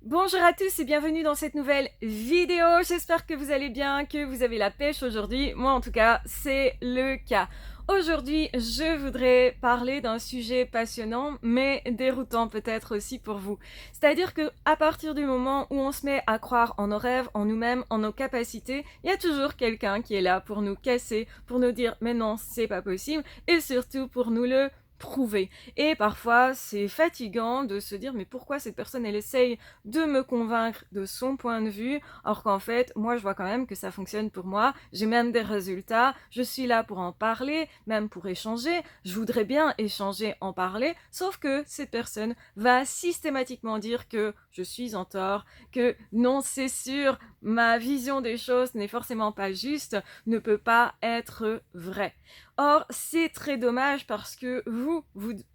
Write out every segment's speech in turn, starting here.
Bonjour à tous et bienvenue dans cette nouvelle vidéo. J'espère que vous allez bien, que vous avez la pêche aujourd'hui. Moi en tout cas, c'est le cas. Aujourd'hui, je voudrais parler d'un sujet passionnant, mais déroutant peut-être aussi pour vous. C'est-à-dire que à partir du moment où on se met à croire en nos rêves, en nous-mêmes, en nos capacités, il y a toujours quelqu'un qui est là pour nous casser, pour nous dire mais non, c'est pas possible, et surtout pour nous le prouver. Et parfois, c'est fatigant de se dire mais pourquoi cette personne elle essaye de me convaincre de son point de vue, alors qu'en fait, moi je vois quand même que ça fonctionne pour moi, j'ai même des résultats, je suis là pour en parler, même pour échanger, je voudrais bien échanger, en parler, sauf que cette personne va systématiquement dire que je suis en tort, que non c'est sûr, ma vision des choses n'est forcément pas juste, ne peut pas être vraie. Or, c'est très dommage parce que vous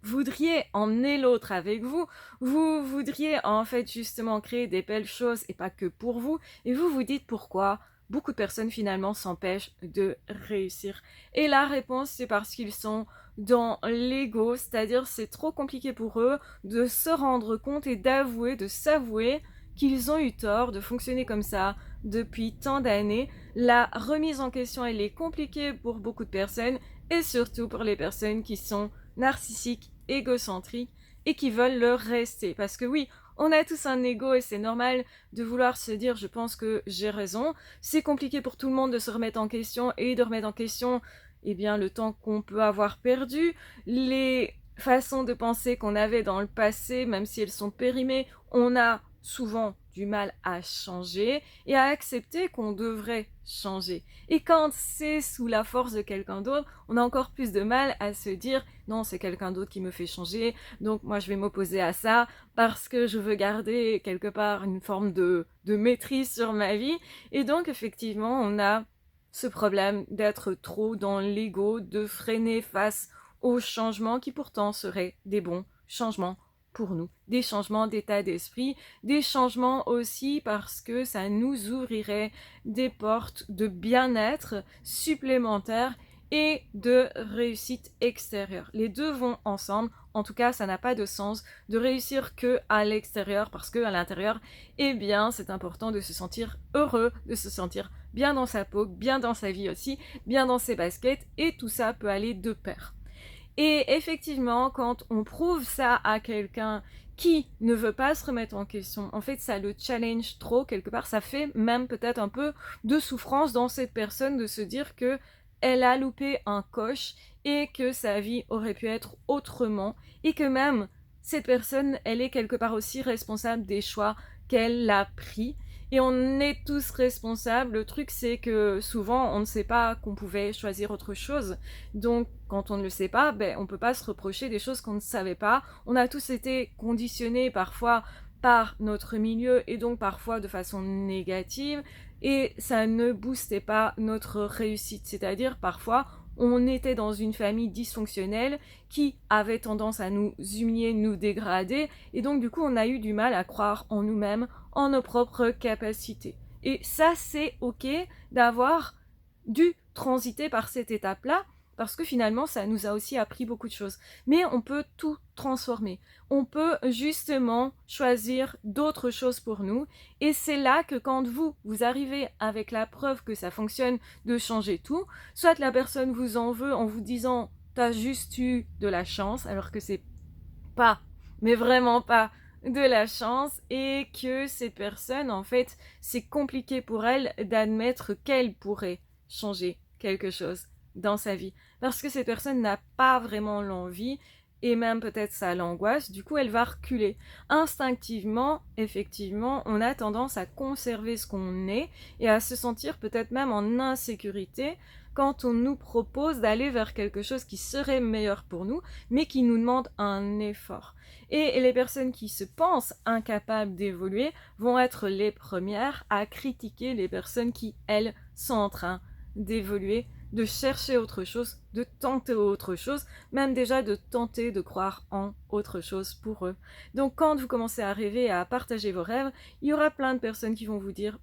voudriez emmener l'autre avec vous, vous voudriez en fait justement créer des belles choses et pas que pour vous, et vous vous dites pourquoi beaucoup de personnes finalement s'empêchent de réussir. Et la réponse c'est parce qu'ils sont dans l'ego, c'est-à-dire c'est trop compliqué pour eux de se rendre compte et d'avouer, de s'avouer qu'ils ont eu tort de fonctionner comme ça depuis tant d'années. La remise en question elle est compliquée pour beaucoup de personnes et surtout pour les personnes qui sont narcissiques, égocentriques et qui veulent le rester. Parce que oui, on a tous un ego et c'est normal de vouloir se dire je pense que j'ai raison. C'est compliqué pour tout le monde de se remettre en question et de remettre en question le temps qu'on peut avoir perdu, les façons de penser qu'on avait dans le passé, même si elles sont périmées, on a souvent du mal à changer et à accepter qu'on devrait changer. Et quand c'est sous la force de quelqu'un d'autre, on a encore plus de mal à se dire non, c'est quelqu'un d'autre qui me fait changer, donc moi je vais m'opposer à ça parce que je veux garder quelque part une forme de maîtrise sur ma vie. Et donc effectivement, on a ce problème d'être trop dans l'ego, de freiner face aux changements qui pourtant seraient des bons changements pour nous, des changements d'état d'esprit, des changements aussi parce que ça nous ouvrirait des portes de bien-être supplémentaires et de réussite extérieure. Les deux vont ensemble. En tout cas, ça n'a pas de sens de réussir que à l'extérieur parce que à l'intérieur, eh bien, c'est important de se sentir heureux, de se sentir bien dans sa peau, bien dans sa vie aussi, bien dans ses baskets, et tout ça peut aller de pair. Et effectivement, quand on prouve ça à quelqu'un qui ne veut pas se remettre en question, en fait, ça le challenge trop quelque part. Ça fait même peut-être un peu de souffrance dans cette personne de se dire que elle a loupé un coche et que sa vie aurait pu être autrement et que même cette personne, elle est quelque part aussi responsable des choix qu'elle a pris. Et on est tous responsables. Le truc, c'est que souvent, on ne sait pas qu'on pouvait choisir autre chose. Donc, quand on ne le sait pas, on ne peut pas se reprocher des choses qu'on ne savait pas. On a tous été conditionnés parfois par notre milieu et donc parfois de façon négative. Et ça ne boostait pas notre réussite. C'est-à-dire, parfois, on était dans une famille dysfonctionnelle qui avait tendance à nous humilier, nous dégrader. Et donc, du coup, on a eu du mal à croire en nous-mêmes, en nos propres capacités. Et ça, c'est ok d'avoir dû transiter par cette étape-là, parce que finalement, ça nous a aussi appris beaucoup de choses. Mais on peut tout transformer. On peut justement choisir d'autres choses pour nous. Et c'est là que quand vous arrivez avec la preuve que ça fonctionne de changer tout, soit la personne vous en veut en vous disant t'as juste eu de la chance, alors que c'est pas, mais vraiment pas de la chance, et que cette personne, en fait, c'est compliqué pour elle d'admettre qu'elle pourrait changer quelque chose dans sa vie. Parce que cette personne n'a pas vraiment l'envie, et même peut-être ça l'angoisse, du coup elle va reculer. Instinctivement, effectivement, on a tendance à conserver ce qu'on est, et à se sentir peut-être même en insécurité, quand on nous propose d'aller vers quelque chose qui serait meilleur pour nous, mais qui nous demande un effort. Et les personnes qui se pensent incapables d'évoluer vont être les premières à critiquer les personnes qui, elles, sont en train d'évoluer, de chercher autre chose, de tenter autre chose, même déjà de tenter de croire en autre chose pour eux. Donc quand vous commencez à rêver, à partager vos rêves, il y aura plein de personnes qui vont vous dire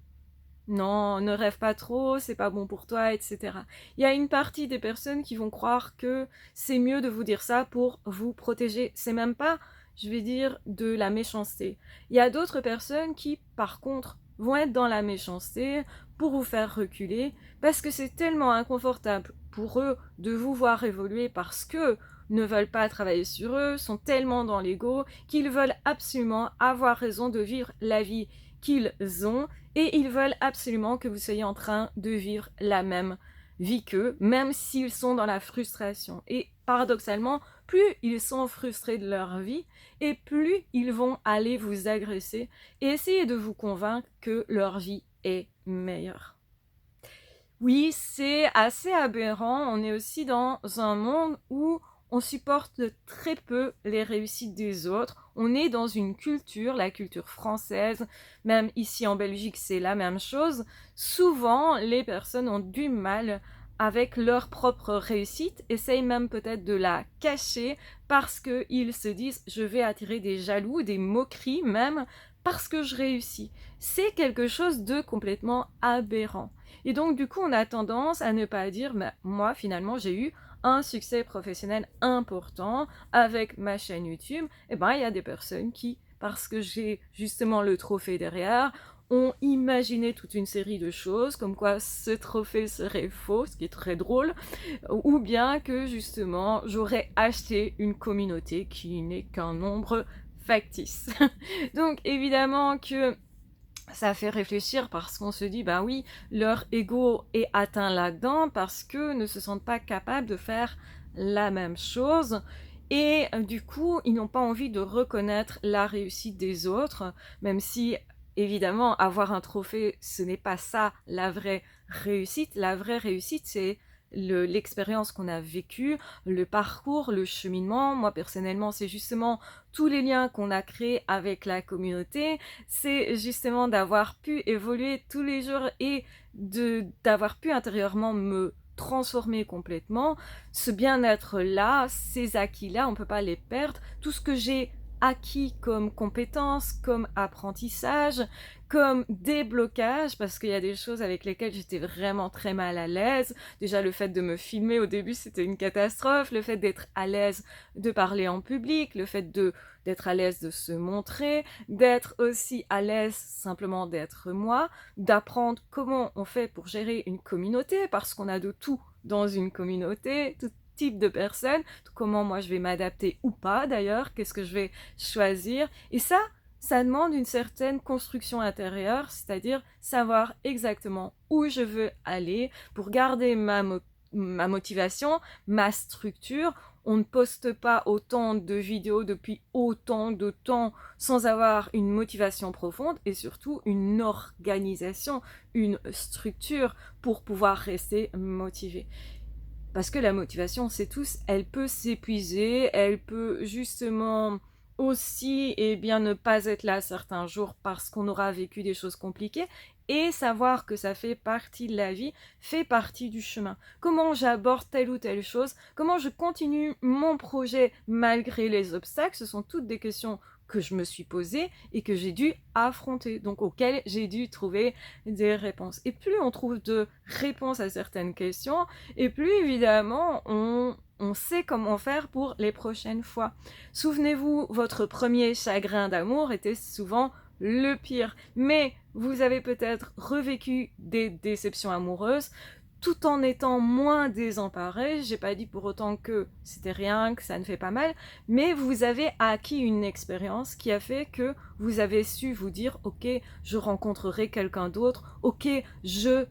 non, ne rêve pas trop, c'est pas bon pour toi, etc. Il y a une partie des personnes qui vont croire que c'est mieux de vous dire ça pour vous protéger. C'est même pas je vais dire, de la méchanceté. Il y a d'autres personnes qui, par contre, vont être dans la méchanceté pour vous faire reculer, parce que c'est tellement inconfortable pour eux de vous voir évoluer parce que ne veulent pas travailler sur eux, sont tellement dans l'ego qu'ils veulent absolument avoir raison de vivre la vie qu'ils ont et ils veulent absolument que vous soyez en train de vivre la même vie qu'eux, même s'ils sont dans la frustration. Et paradoxalement, plus ils sont frustrés de leur vie, et plus ils vont aller vous agresser et essayer de vous convaincre que leur vie est meilleure. Oui, c'est assez aberrant. On est aussi dans un monde où on supporte très peu les réussites des autres. On est dans une culture, la culture française, même ici en Belgique, c'est la même chose. Souvent, les personnes ont du mal avec leur propre réussite, essayent même peut-être de la cacher parce qu'ils se disent « je vais attirer des jaloux, des moqueries même, parce que je réussis ». C'est quelque chose de complètement aberrant. Et donc, du coup, on a tendance à ne pas dire « moi, finalement, j'ai eu un succès professionnel important avec ma chaîne YouTube ». Eh bien, il y a des personnes qui, parce que j'ai justement le trophée derrière, ont imaginé toute une série de choses, comme quoi ce trophée serait faux, ce qui est très drôle, ou bien que, justement, j'aurais acheté une communauté qui n'est qu'un nombre factice. Donc, évidemment que ça fait réfléchir parce qu'on se dit, bah oui, leur ego est atteint là-dedans parce que ne se sentent pas capables de faire la même chose. Et du coup, ils n'ont pas envie de reconnaître la réussite des autres, même si, évidemment, avoir un trophée, ce n'est pas ça la vraie réussite. La vraie réussite, c'est l'expérience qu'on a vécue, le parcours, le cheminement. Moi, personnellement, c'est justement tous les liens qu'on a créés avec la communauté. C'est justement d'avoir pu évoluer tous les jours et d'avoir pu intérieurement me transformer complètement. Ce bien-être-là, ces acquis-là, on ne peut pas les perdre. Tout ce que j'ai acquis comme compétences, comme apprentissage, comme déblocage, parce qu'il y a des choses avec lesquelles j'étais vraiment très mal à l'aise. Déjà, le fait de me filmer au début, c'était une catastrophe. Le fait d'être à l'aise de parler en public, le fait d'être à l'aise de se montrer, d'être aussi à l'aise simplement d'être moi, d'apprendre comment on fait pour gérer une communauté, parce qu'on a de tout dans une communauté, tout type de personnes, comment moi je vais m'adapter ou pas d'ailleurs, qu'est-ce que je vais choisir. Et ça demande une certaine construction intérieure, c'est-à-dire savoir exactement où je veux aller pour garder ma motivation, ma structure. On ne poste pas autant de vidéos depuis autant de temps sans avoir une motivation profonde et surtout une organisation, une structure pour pouvoir rester motivé. Parce que la motivation, c'est tous, elle peut s'épuiser, elle peut justement aussi ne pas être là certains jours parce qu'on aura vécu des choses compliquées et savoir que ça fait partie de la vie, fait partie du chemin. Comment j'aborde telle ou telle chose, comment je continue mon projet malgré les obstacles, ce sont toutes des questions que je me suis posée et que j'ai dû affronter, donc auxquelles j'ai dû trouver des réponses. Et plus on trouve de réponses à certaines questions, et plus évidemment on sait comment faire pour les prochaines fois. Souvenez-vous, votre premier chagrin d'amour était souvent le pire, mais vous avez peut-être revécu des déceptions amoureuses tout en étant moins désemparé. J'ai pas dit pour autant que c'était rien, que ça ne fait pas mal, mais vous avez acquis une expérience qui a fait que vous avez su vous dire ok, je rencontrerai quelqu'un d'autre, ok, je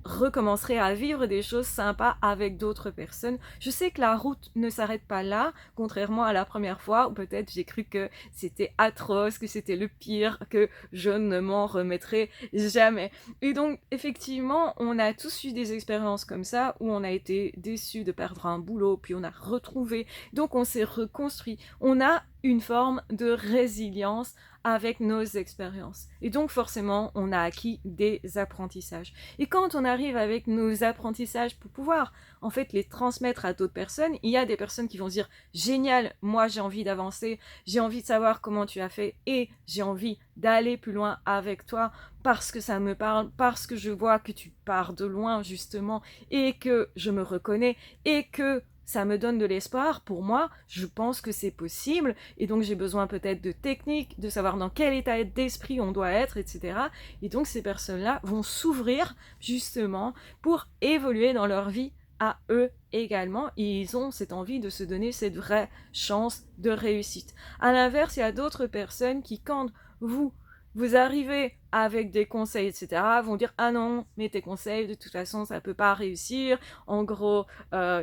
recommencerai à vivre des choses sympas avec d'autres personnes. Je sais que la route ne s'arrête pas là, contrairement à la première fois où peut-être j'ai cru que c'était atroce, que c'était le pire, que je ne m'en remettrai jamais. Et donc, effectivement, on a tous eu des expériences comme ça où on a été déçus de perdre un boulot, puis on a retrouvé, donc on s'est reconstruit. On a une forme de résilience avec nos expériences. Et donc forcément, on a acquis des apprentissages. Et quand on arrive avec nos apprentissages pour pouvoir en fait les transmettre à d'autres personnes, il y a des personnes qui vont se dire « Génial, moi j'ai envie d'avancer, j'ai envie de savoir comment tu as fait et j'ai envie d'aller plus loin avec toi parce que ça me parle, parce que je vois que tu pars de loin justement et que je me reconnais et que ça me donne de l'espoir. Pour moi, je pense que c'est possible, et donc j'ai besoin peut-être de techniques, de savoir dans quel état d'esprit on doit être, etc. Et donc ces personnes-là vont s'ouvrir justement pour évoluer dans leur vie à eux également, et ils ont cette envie de se donner cette vraie chance de réussite. À l'inverse, il y a d'autres personnes qui, quand vous arrivez avec des conseils, etc., vont dire « Ah non, mais tes conseils, de toute façon, ça peut pas réussir. En gros,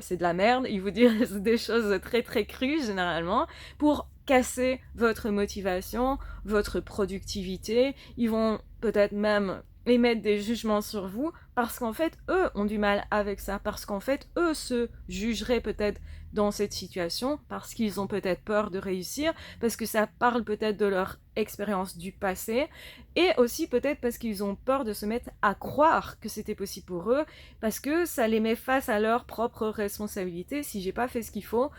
c'est de la merde. » Ils vous disent des choses très très crues, généralement, pour casser votre motivation, votre productivité. Ils vont peut-être même émettre des jugements sur vous, parce qu'en fait, eux ont du mal avec ça, parce qu'en fait, eux se jugeraient peut-être dans cette situation, parce qu'ils ont peut-être peur de réussir, parce que ça parle peut-être de leur expérience du passé, et aussi peut-être parce qu'ils ont peur de se mettre à croire que c'était possible pour eux, parce que ça les met face à leurs propres responsabilités. Si j'ai pas fait ce qu'il faut,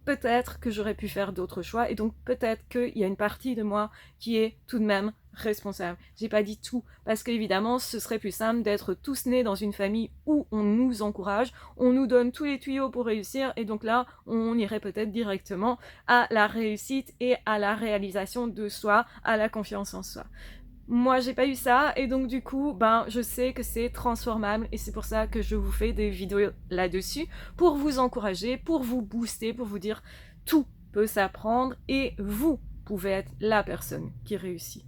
peut-être que j'aurais pu faire d'autres choix, et donc peut-être qu'il y a une partie de moi qui est tout de même responsable. J'ai pas dit tout, parce qu'évidemment, ce serait plus simple d'être tous nés dans une famille où on nous encourage, on nous donne tous les tuyaux pour réussir, et donc là, on irait peut-être directement à la réussite et à la réalisation de soi, à la confiance en soi. Moi, j'ai pas eu ça, et donc du coup, je sais que c'est transformable, et c'est pour ça que je vous fais des vidéos là-dessus, pour vous encourager, pour vous booster, pour vous dire tout peut s'apprendre, et vous pouvez être la personne qui réussit.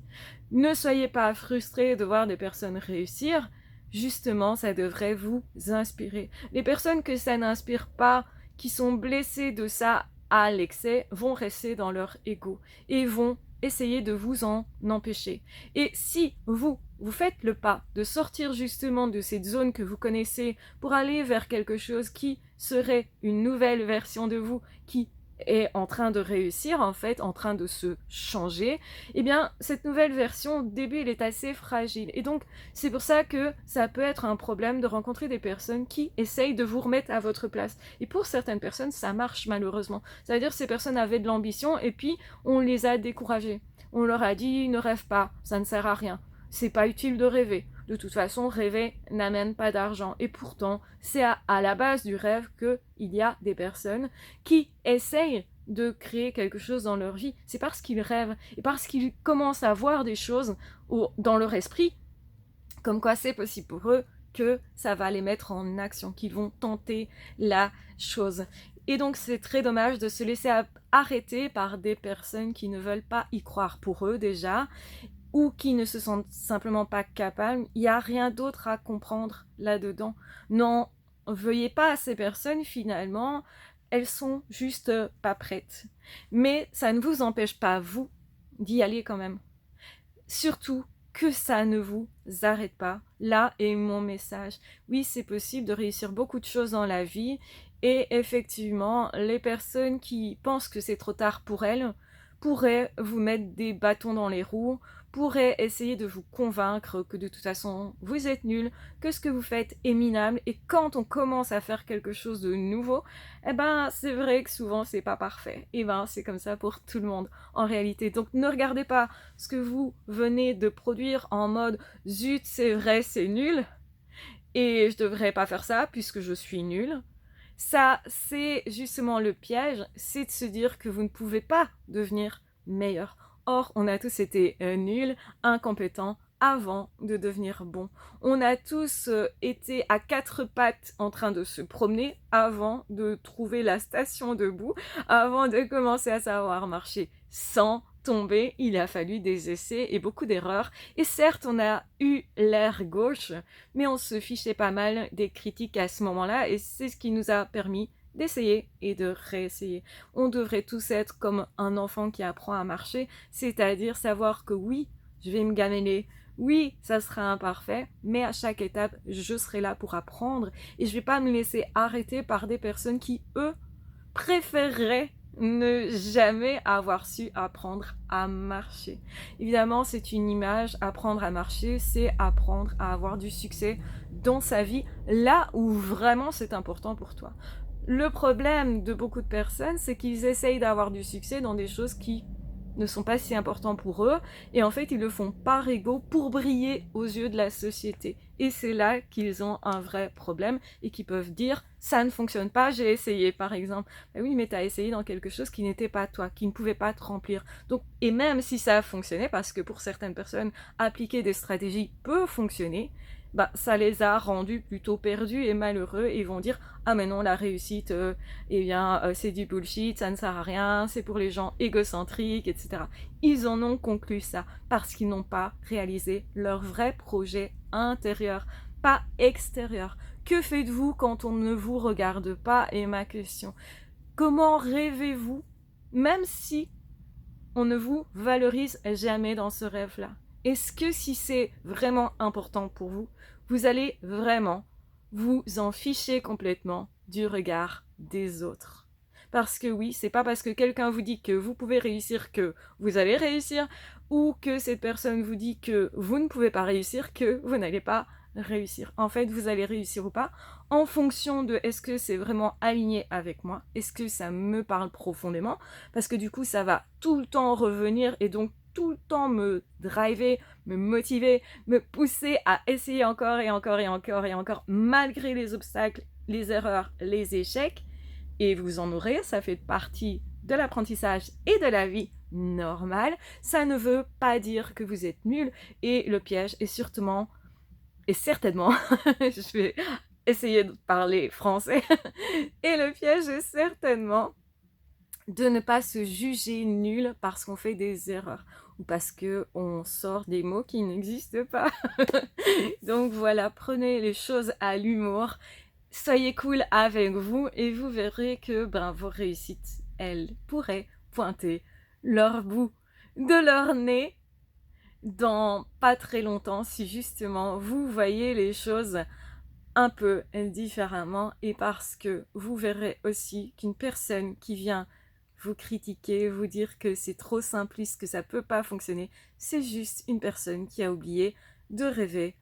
Ne soyez pas frustrés de voir des personnes réussir, justement, ça devrait vous inspirer. Les personnes que ça n'inspire pas, qui sont blessées de ça à l'excès, vont rester dans leur ego, et vont essayez de vous en empêcher. Et si vous faites le pas de sortir justement de cette zone que vous connaissez pour aller vers quelque chose qui serait une nouvelle version de vous, qui est en train de réussir, en fait, en train de se changer, eh bien, cette nouvelle version, au début, elle est assez fragile. Et donc, c'est pour ça que ça peut être un problème de rencontrer des personnes qui essayent de vous remettre à votre place. Et pour certaines personnes, ça marche malheureusement. Ça veut dire que ces personnes avaient de l'ambition et puis on les a découragées. On leur a dit, ne rêve pas, ça ne sert à rien. C'est pas utile de rêver. De toute façon, rêver n'amène pas d'argent. Et pourtant, c'est à la base du rêve qu'il y a des personnes qui essayent de créer quelque chose dans leur vie. C'est parce qu'ils rêvent et parce qu'ils commencent à voir des choses dans leur esprit, comme quoi c'est possible pour eux, que ça va les mettre en action, qu'ils vont tenter la chose. Et donc c'est très dommage de se laisser arrêter par des personnes qui ne veulent pas y croire pour eux déjà, ou qui ne se sentent simplement pas capables. Il n'y a rien d'autre à comprendre là-dedans. Non, veuillez pas à ces personnes, finalement, elles sont juste pas prêtes. Mais ça ne vous empêche pas, vous, d'y aller quand même. Surtout que ça ne vous arrête pas. Là est mon message. Oui, c'est possible de réussir beaucoup de choses dans la vie, et effectivement, les personnes qui pensent que c'est trop tard pour elles pourraient vous mettre des bâtons dans les roues, pourraient essayer de vous convaincre que de toute façon vous êtes nul, que ce que vous faites est minable, et quand on commence à faire quelque chose de nouveau, c'est vrai que souvent c'est pas parfait. C'est comme ça pour tout le monde en réalité. Donc ne regardez pas ce que vous venez de produire en mode zut, c'est vrai, c'est nul, et je devrais pas faire ça puisque je suis nul. Ça, c'est justement le piège, c'est de se dire que vous ne pouvez pas devenir meilleur. Or, on a tous été nuls, incompétents, avant de devenir bons. On a tous été à quatre pattes en train de se promener avant de trouver la station debout, avant de commencer à savoir marcher sans tomber. Il a fallu des essais et beaucoup d'erreurs. Et certes, on a eu l'air gauche, mais on se fichait pas mal des critiques à ce moment-là, et c'est ce qui nous a permis d'essayer et de réessayer. On devrait tous être comme un enfant qui apprend à marcher, c'est-à-dire savoir que oui, je vais me gameler, oui, ça sera imparfait, mais à chaque étape, je serai là pour apprendre, et je vais pas me laisser arrêter par des personnes qui, eux, préféreraient ne jamais avoir su apprendre à marcher. Évidemment, c'est une image, apprendre à marcher, c'est apprendre à avoir du succès dans sa vie, là où vraiment c'est important pour toi. Le problème de beaucoup de personnes, c'est qu'ils essayent d'avoir du succès dans des choses qui ne sont pas si importants pour eux, et en fait ils le font par ego pour briller aux yeux de la société. Et c'est là qu'ils ont un vrai problème et qu'ils peuvent dire ça ne fonctionne pas, j'ai essayé par exemple. Ben oui, mais tu as essayé dans quelque chose qui n'était pas toi, qui ne pouvait pas te remplir. Donc, et même si ça a fonctionné, parce que pour certaines personnes, appliquer des stratégies peut fonctionner, bah, ça les a rendus plutôt perdus et malheureux et ils vont dire ah mais non, la réussite c'est du bullshit, ça ne sert à rien, c'est pour les gens égocentriques, etc. Ils en ont conclu ça parce qu'ils n'ont pas réalisé leur vrai projet intérieur, pas extérieur. Que faites-vous quand on ne vous regarde pas, est ma question. Comment rêvez-vous même si on ne vous valorise jamais dans ce rêve-là? Est-ce que si c'est vraiment important pour vous, vous allez vraiment vous en ficher complètement du regard des autres? Parce que oui, c'est pas parce que quelqu'un vous dit que vous pouvez réussir que vous allez réussir, ou que cette personne vous dit que vous ne pouvez pas réussir que vous n'allez pas réussir. En fait, vous allez réussir ou pas en fonction de est-ce que c'est vraiment aligné avec moi, est-ce que ça me parle profondément, parce que du coup ça va tout le temps revenir et donc tout le temps me driver, me motiver, me pousser à essayer encore et encore et encore et encore malgré les obstacles, les erreurs, les échecs. Et vous en aurez, ça fait partie de l'apprentissage et de la vie normale. Ça ne veut pas dire que vous êtes nul et le piège est certainement, je vais essayer de parler français, et le piège est certainement de ne pas se juger nul parce qu'on fait des erreurs ou parce qu'on sort des mots qui n'existent pas. Donc voilà, prenez les choses à l'humour, soyez cool avec vous et vous verrez que vos réussites, elles pourraient pointer leur bout de leur nez dans pas très longtemps si justement vous voyez les choses un peu différemment et parce que vous verrez aussi qu'une personne qui vient vous critiquer, vous dire que c'est trop simpliste, que ça peut pas fonctionner, c'est juste une personne qui a oublié de rêver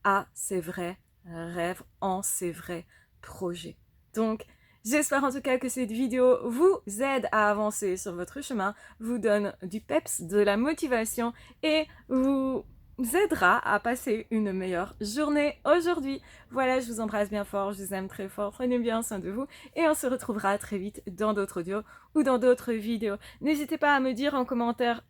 à ses vrais rêves, en ses vrais projets. Donc, j'espère en tout cas que cette vidéo vous aide à avancer sur votre chemin, vous donne du peps, de la motivation et vous aidera à passer une meilleure journée aujourd'hui. Voilà, je vous embrasse bien fort, je vous aime très fort, prenez bien soin de vous et on se retrouvera très vite dans d'autres audios ou dans d'autres vidéos. N'hésitez pas à me dire en commentaire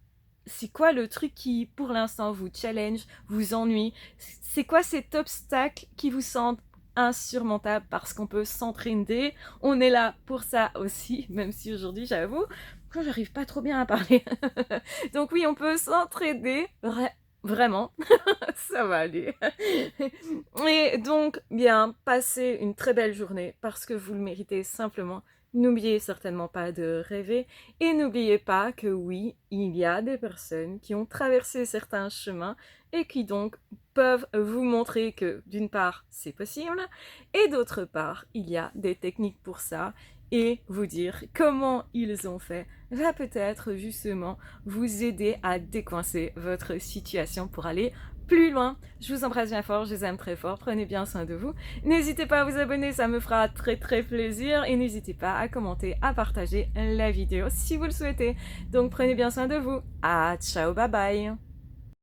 c'est quoi le truc qui, pour l'instant, vous challenge, vous ennuie? C'est quoi cet obstacle qui vous semble insurmontable? Parce qu'on peut s'entraîner, on est là pour ça aussi, même si aujourd'hui, j'avoue, que j'arrive pas trop bien à parler. Donc oui, on peut s'entraider, vraiment, ça va aller. Et donc, bien, passez une très belle journée parce que vous le méritez simplement. N'oubliez certainement pas de rêver et n'oubliez pas que oui, il y a des personnes qui ont traversé certains chemins et qui donc peuvent vous montrer que d'une part c'est possible et d'autre part il y a des techniques pour ça et vous dire comment ils ont fait va peut-être justement vous aider à décoincer votre situation pour aller plus loin. Je vous embrasse bien fort, je vous aime très fort, prenez bien soin de vous. N'hésitez pas à vous abonner, ça me fera très très plaisir. Et n'hésitez pas à commenter, à partager la vidéo si vous le souhaitez. Donc prenez bien soin de vous. Ah, ciao, bye bye.